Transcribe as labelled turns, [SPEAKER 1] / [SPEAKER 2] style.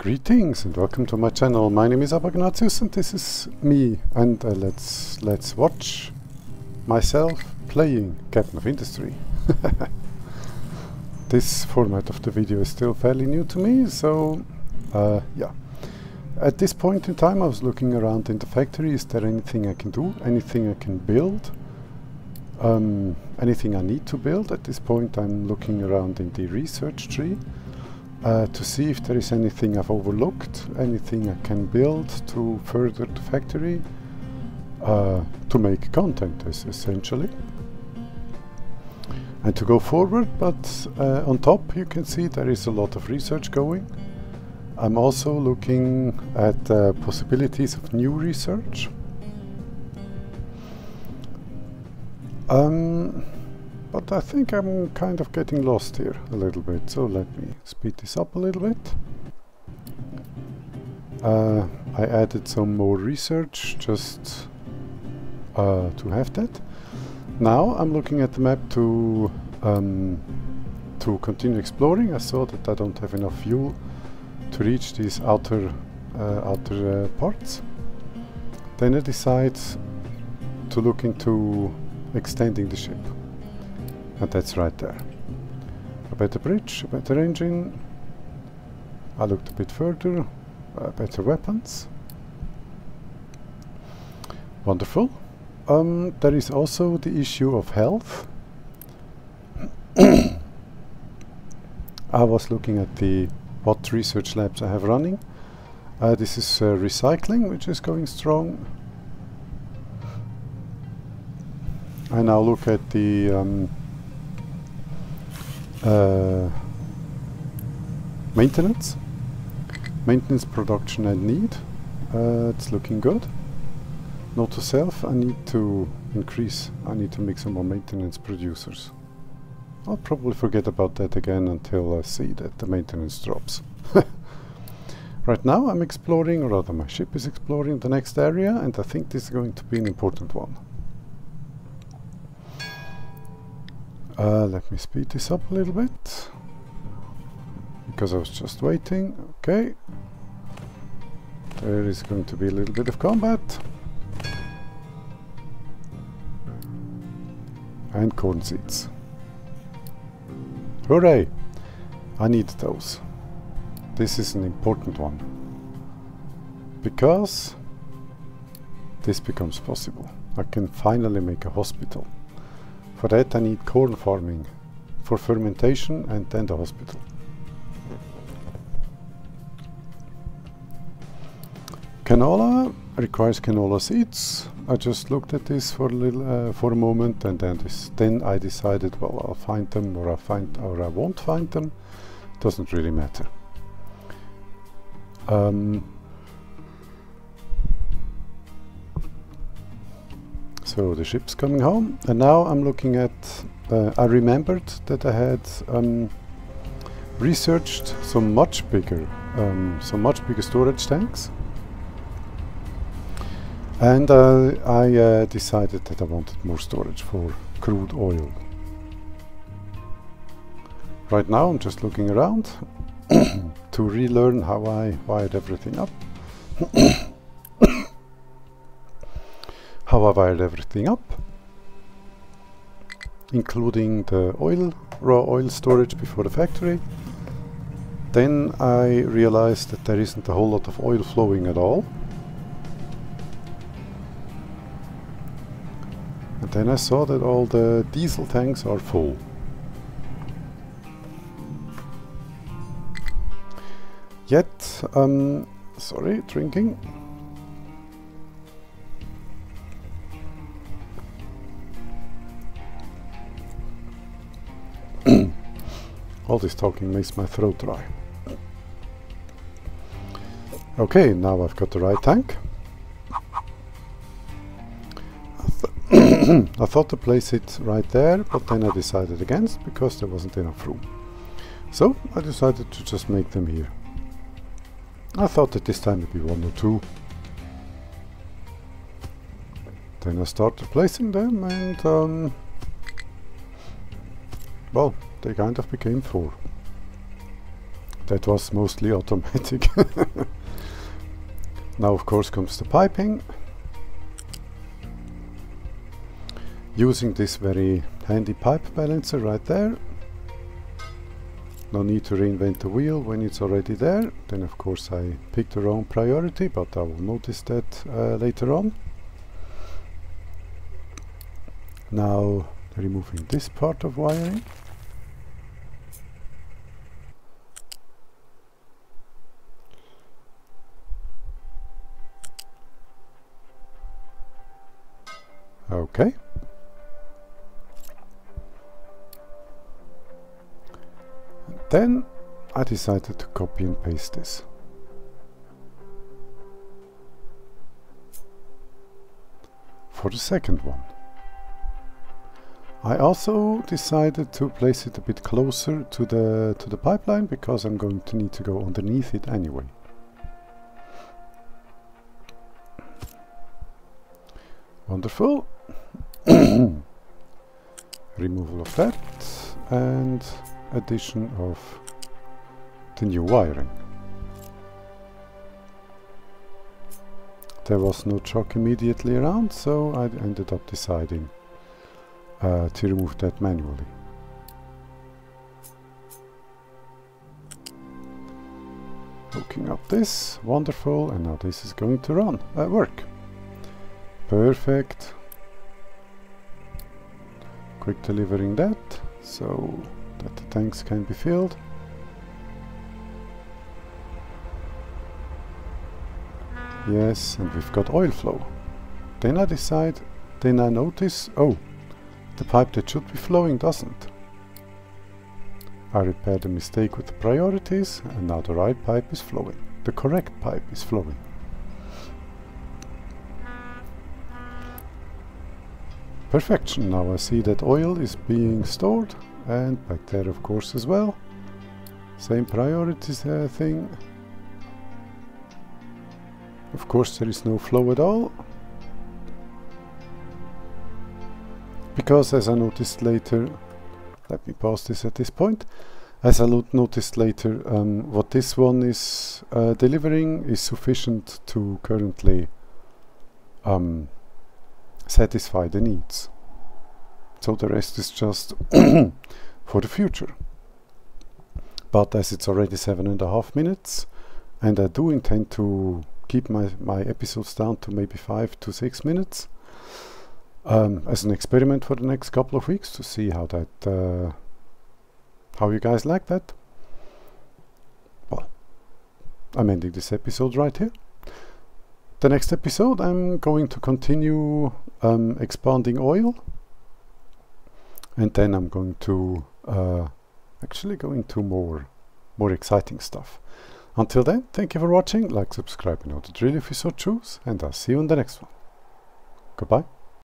[SPEAKER 1] Greetings and welcome to my channel. My name is Abagnatius and this is me, and let's watch myself playing Captain of Industry. This format of the video is still fairly new to me, so yeah. At this point in time I was looking around in the factory. Is there anything I can do? Anything I can build? Anything I need to build? At this point I'm looking around in the research tree to see if there is anything I've overlooked, anything I can build to further the factory, to make content essentially, and to go forward. But on top you can see there is a lot of research going. I'm also looking at possibilities of new research. But I think I'm kind of getting lost here a little bit, so let me speed this up a little bit. I added some more research just to have that. Now I'm looking at the map to continue exploring. I saw that I don't have enough fuel to reach these outer parts. Then I decide to look into extending the ship. And that's right there. A better bridge, a better engine. I looked a bit further. Better weapons. Wonderful. There is also the issue of health. I was looking at what research labs I have running. This is recycling, which is going strong. I now look at the maintenance, production and need. It's looking good. Note to self, I need to increase, I need to make some more maintenance producers. I'll probably forget about that again until I see that the maintenance drops. Right now I'm exploring, or rather my ship is exploring the next area, and I think this is going to be an important one. Let me speed this up a little bit, because I was just waiting. Okay. There is going to be a little bit of combat. And corn seeds. Hooray! I need those. This is an important one, because this becomes possible. I can finally make a hospital. For that I need corn farming for fermentation and then the hospital. Canola requires canola seeds. I just looked at this for a moment, and then I decided, well, I'll find them, or I won't find them. Doesn't really matter. So the ship's coming home, and now I'm looking at, I remembered that I had researched some much bigger storage tanks, and I decided that I wanted more storage for crude oil. Right now I'm just looking around to relearn how I wired everything up. How I wired everything up, including the raw oil storage before the factory. Then I realized that there isn't a whole lot of oil flowing at all. And then I saw that all the diesel tanks are full. Yet, sorry, drinking. All this talking makes my throat dry. Okay, now I've got the right tank. I thought to place it right there, but then I decided against, because there wasn't enough room. So I decided to just make them here. I thought that this time it'd be 1 or 2. Then I started placing them, and well, they kind of became 4. that was mostly automatic. Now of course comes the piping. Using this very handy pipe balancer right there. No need to reinvent the wheel when it's already there. Then of course I picked the wrong priority, but I will notice that later on. Now removing this part of wiring. Okay. Then I decided to copy and paste this. For the second one. I also decided to place it a bit closer to the pipeline, because I'm going to need to go underneath it anyway. Wonderful. Removal of that and addition of the new wiring. There was no chock immediately around, so I ended up deciding to remove that manually. Hooking up this, wonderful, and now this is going to run, work. Perfect. Quick delivering that, so that the tanks can be filled. Yes, and we've got oil flow. Then I notice, oh, the pipe that should be flowing doesn't. I repaired a mistake with the priorities, and now the right pipe is flowing. The correct pipe is flowing. Perfection. Now I see that oil is being stored, and back there of course as well. Same priorities thing. Of course there is no flow at all, because as I noticed later, let me pause this at this point, as I noticed later, what this one is delivering is sufficient to currently satisfy the needs. So the rest is just for the future. But as it's already 7.5 minutes, and I do intend to keep my episodes down to maybe 5 to 6 minutes as an experiment for the next couple of weeks, to see how that how you guys like that. Well, I'm ending this episode right here. The next episode I'm going to continue expanding oil, and then I'm going to actually go into more exciting stuff. Until then, thank you for watching, like, subscribe, and know the drill if you so choose, and I'll see you in the next one. Goodbye.